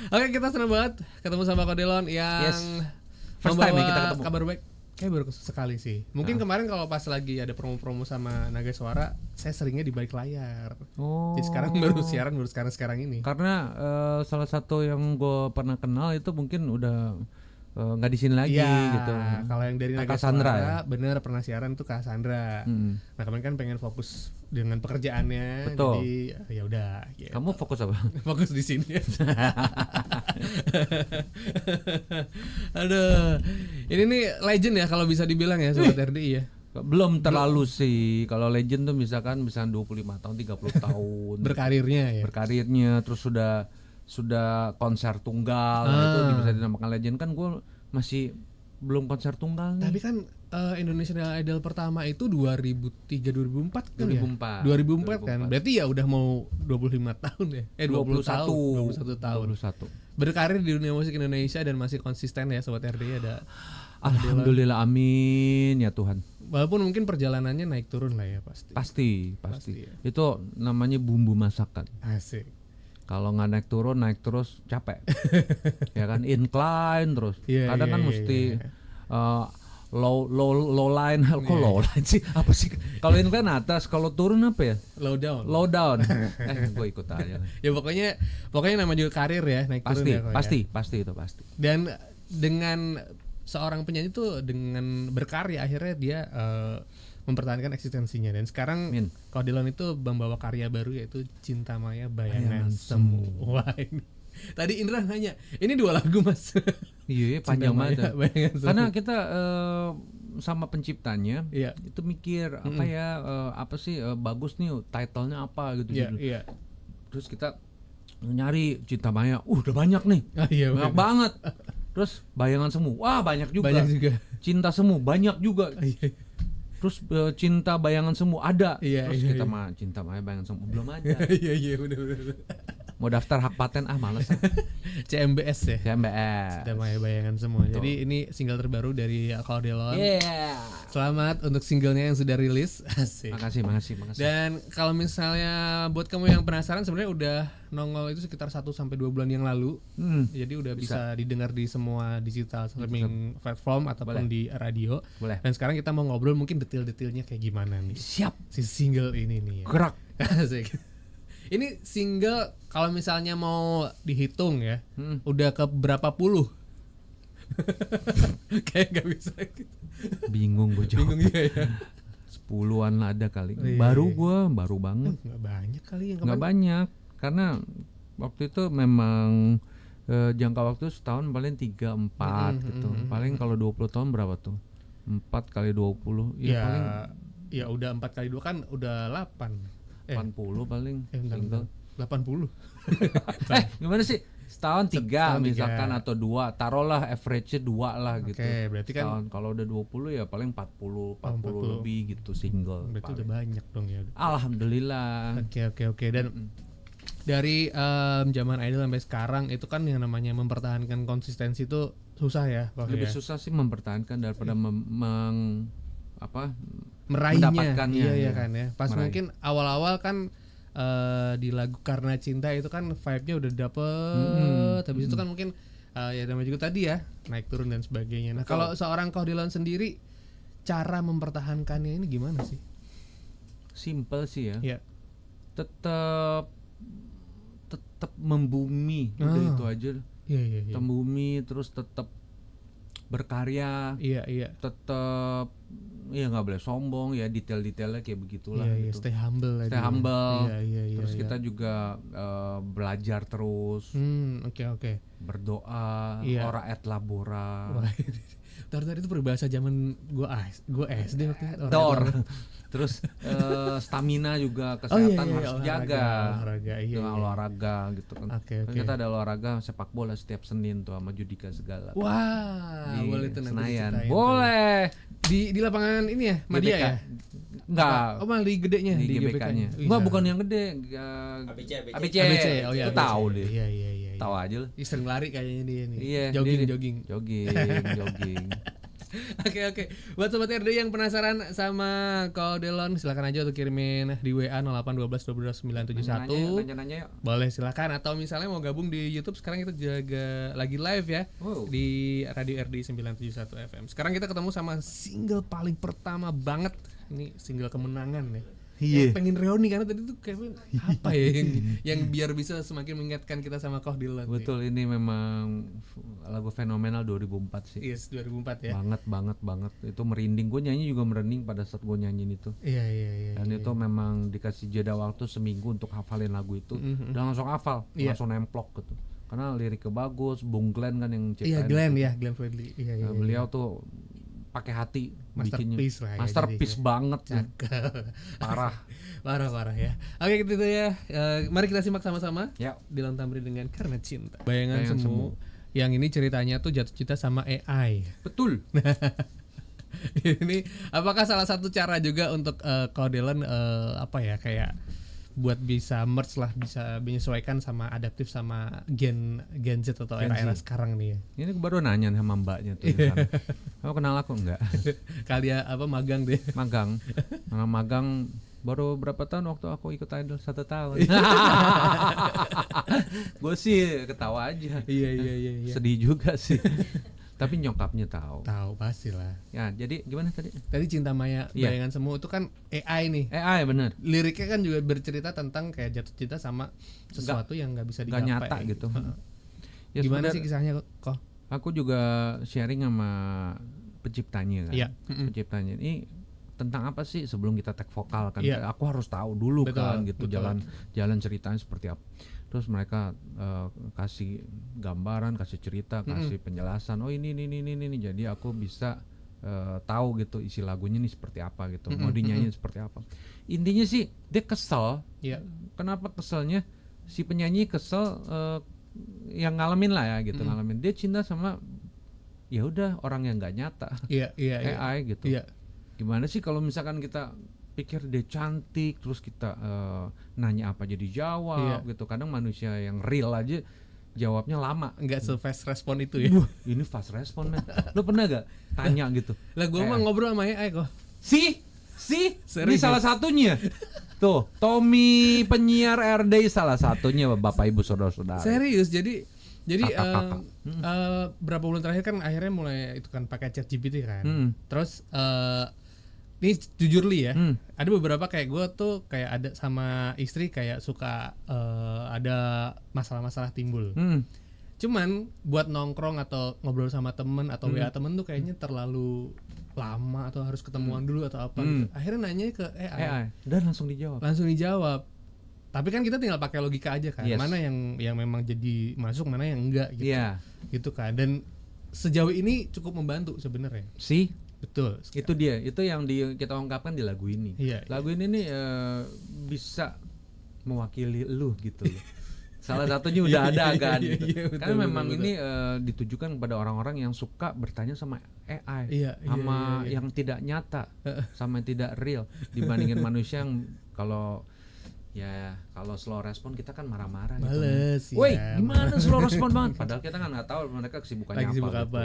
Oke, kita senang banget ketemu sama Kodelon yang First time ya kita ketemu. kabar baik. Kayak baru sekali sih. Mungkin kemarin kalau pas lagi ada promo-promo sama Naga Suara, saya seringnya di balik layar. Jadi sekarang baru siaran baru sekarang ini. Karena salah satu yang gue pernah kenal itu mungkin udah nggak di sini lagi gitu. Kalau yang dari Naga Cassandra, Suara, ya? bener pernah siaran tuh Cassandra. Nah kemarin kan pengen fokus dengan pekerjaannya. Betul. Jadi ya udah. Gitu. Kamu fokus apa? Fokus di sini. Aduh, ini nih legend ya kalau bisa dibilang ya sobat RDI ya. Belum terlalu sih. Kalau legend tuh misalkan 25 tahun, 30 tahun Berkarirnya ya. berkarirnya, terus sudah konser tunggal, itu bisa dinamakan legend. Kan gue masih belum konser tunggal nih. Tapi kan Indonesian Idol pertama itu 2003 2004 kan 2004. ya? 2004 kan. Berarti ya udah mau 25 tahun ya. 21 tahun. 21. Berkarir di dunia musik Indonesia dan masih konsisten ya sobat RDI ada. Alhamdulillah, amin ya Tuhan. Walaupun mungkin perjalanannya naik turun lah ya pasti. Pasti ya. Itu namanya bumbu masakan. Asik. Kalau nggak naik turun, naik terus capek. Ya kan, incline terus. Iya, Kadang kan iya, mesti iya. low line. Kok low line sih? Apa sih? Kalau incline atas, kalau turun apa ya? Low down. Low down. Gue ikut aja. Ya pokoknya nama juga karir ya naik turun ya. Pasti itu pasti. Dan dengan seorang penyanyi tuh dengan berkarya akhirnya dia mempertahankan eksistensinya dan sekarang Kodelon itu membawa karya baru yaitu Cinta Maya Bayangan Semu. Wah, ini. Tadi Indra nanya, ini 2 lagu mas? Iya, panjang banget. Karena kita sama penciptanya itu mikir apa ya, apa sih bagus nih title-nya apa gitu. Iya. Terus kita nyari Cinta Maya, udah banyak nih, banyak banget. Terus Bayangan Semu, wah banyak juga. Cinta Semu banyak juga. Terus Cinta Bayangan Semu ada. Terus kita mah Cinta Maya Bayangan Semu belum ada. Iya benar. Mau daftar hak paten males. CMBS ya. CMBS. Cinta Maya Bayangan Semu. Jadi ini single terbaru dari Kodelon. Selamat untuk singlenya yang sudah rilis. Asik. Makasih. Dan kalau misalnya buat kamu yang penasaran sebenarnya udah nongol itu sekitar 1-2 bulan yang lalu. Jadi udah bisa didengar di semua digital streaming platform ataupun di radio. Boleh. Dan sekarang kita mau ngobrol mungkin detail-detailnya kayak gimana nih. Siap. Si single ini nih ya. Gerak. Asik. Ini single kalau misalnya mau dihitung ya, udah ke berapa puluh? Kayak gak bisa gitu. Bingung gue jawab. Bingung ya. 10-an ada kali. Iya. Baru banget. Nggak banyak kali yang Nggak banyak. Karena waktu itu memang jangka waktu setahun paling 3-4 gitu. Paling kalau 20 tahun berapa tuh? 4 kali 20. Ya, paling ya udah 4 kali 2 kan udah 8. 80 paling single. 80. Gimana sih? Setahun 3 misalkan 3. atau 2. Taruhlah average-nya 2 lah gitu. Oke, berarti kan setahun. Kalau udah 20 ya paling 40 lebih gitu single. Berarti paling. udah banyak dong ya. Alhamdulillah. Oke. Dan dari zaman Idol sampai sekarang itu kan yang namanya mempertahankan konsistensi itu susah ya. Lebih susah sih mempertahankan daripada meraihnya. Mendapatkannya. Iya kan ya. Pas Meraih. mungkin awal-awal kan di lagu Karena Cinta itu kan vibe-nya udah dapet. Habis itu kan mungkin ya namanya juga tadi ya naik turun dan sebagainya. Nah kalau seorang Kodelon sendiri cara mempertahankannya ini gimana sih? Simple sih ya. Iya. Tetap membumi udah itu aja. Iya. Membumi terus tetap berkarya. Iya. Tetap nggak boleh sombong ya, detail-detailnya kayak begitulah. Iya, gitu. stay humble aja. Stay humble. Iya. Terus kita juga belajar terus. Oke. Berdoa, ora et labora. Wah, tadi itu peribahasa zaman gua SD waktu itu. Terus stamina juga, kesehatan harus dijaga. Olahraga gitu kan. Kan kita ada olahraga sepak bola setiap Senin tuh sama Judika segala. Wah, boleh tuh nanti Senayan. diceritain. Boleh. Di lapangan ini ya, Madia ya? Enggak. Oh, malah di gedenya, di GBK-nya. Enggak, bukan yang gede. ABC. Oh iya. Itu tahu deh. Iya. Tahu aja lah. Sering lari kayaknya dia nih. Iya. Jogging. Jogging. Oke. Buat sobat RD yang penasaran sama Kodelon, silakan aja untuk kirimin di WA 0812 12 12 971. Nanya-nanya yuk. Boleh silakan, atau misalnya mau gabung di YouTube, sekarang kita juga lagi live ya. Di Radio RD 971 FM. Sekarang kita ketemu sama single paling pertama banget. Ini single kemenangan ya. Pengen reuni karena tadi tuh kayak apa ya yang biar bisa semakin mengingatkan kita sama Koh Dylan. Betul, ini memang lagu fenomenal 2004 sih. Yes, 2004 ya. Banget. Itu merinding, gue nyanyi juga merinding pada saat gue nyanyiin itu. Iya. Dan itu memang dikasih jeda waktu seminggu untuk hafalin lagu itu. Dan langsung hafal, langsung nemplok gitu. Karena liriknya bagus, Bung Glenn kan yang ciptain. Iya, Glenn Fredly. Iya. Beliau tuh pakai hati masterpiece bikinnya. lah ya, Masterpiece banget tuh. Parah ya. Oke, gitu ya. Mari kita simak sama-sama. Ya. Dylan Tamrin dengan Karena Cinta. Bayangan Semu. Yang ini ceritanya tuh jatuh cinta sama AI. Betul. Ini apakah salah satu cara juga untuk Koh Dylan apa ya, kayak buat bisa merge lah, bisa menyesuaikan sama adaptif sama Gen Z atau era-era sekarang nih ya. Ini aku baru nanya sama mbaknya tuh di sana. Kamu kenal aku enggak? Kali ya magang deh. Magang baru berapa tahun waktu aku ikut Idol? 1 tahun. Gue sih ketawa aja. Iya. Sedih juga sih. Tapi nyokapnya tahu pastilah ya. Jadi gimana tadi Cinta Maya Bayangan Semu itu kan AI nih. AI bener. Liriknya kan juga bercerita tentang kayak jatuh cinta sama sesuatu yang nggak bisa digapai, nggak nyata gitu. Ya, gimana sih kisahnya kok? Aku juga sharing sama penciptanya kan. Iya. Penciptanya ini tentang apa sih sebelum kita tag vokal kan. Iya. Aku harus tahu dulu. Betul, kan gitu. Betul. Jalan ceritanya seperti apa. Terus mereka kasih gambaran, kasih cerita, kasih penjelasan. Oh ini. Jadi aku bisa tahu gitu isi lagunya nih seperti apa gitu. Mau dinyanyiin seperti apa. Intinya sih dia kesel. Iya. Kenapa keselnya? Si penyanyi kesel yang ngalamin lah ya gitu. Ngalamin dia cinta sama ya udah orang yang nggak nyata. Iya. AI gitu. Iya. Gimana sih kalau misalkan kita pikir dia cantik terus kita nanya apa jadi jawab gitu. Kadang manusia yang real aja jawabnya lama, nggak se-fast respon itu ya. Ini fast respon men. Lo pernah gak tanya gitu? Lah gue mah ngobrol sama AI kok. Ini salah satunya. Tuh Tommy penyiar RD salah satunya Bapak Ibu saudara-saudara. Serius, jadi berapa bulan terakhir kan akhirnya mulai itu kan pakai ChatGPT kan. Terus ini jujur li ya, ada beberapa kayak gue tuh kayak ada sama istri kayak suka ada masalah-masalah timbul. Cuman buat nongkrong atau ngobrol sama temen atau WA temen tuh kayaknya terlalu lama atau harus ketemuan dulu atau apa gitu. Akhirnya nanya ke AI dan langsung dijawab. Tapi kan kita tinggal pakai logika aja kan. Mana yang memang jadi masuk, mana yang enggak gitu. Gitu kan. Dan sejauh ini cukup membantu sebenarnya. Betul. Itu dia, itu yang kita ungkapkan di lagu ini. Lagu ini nih bisa mewakili lu gitu loh. Salah satunya udah ada kan. Karena memang ini ditujukan kepada orang-orang yang suka bertanya sama AI, sama yang tidak nyata, sama yang tidak real dibandingin manusia yang kalau slow respon kita kan marah-marah gitu. Males, Woi, gimana slow respon banget? Padahal kita kan nggak tahu mereka kesibukannya apa.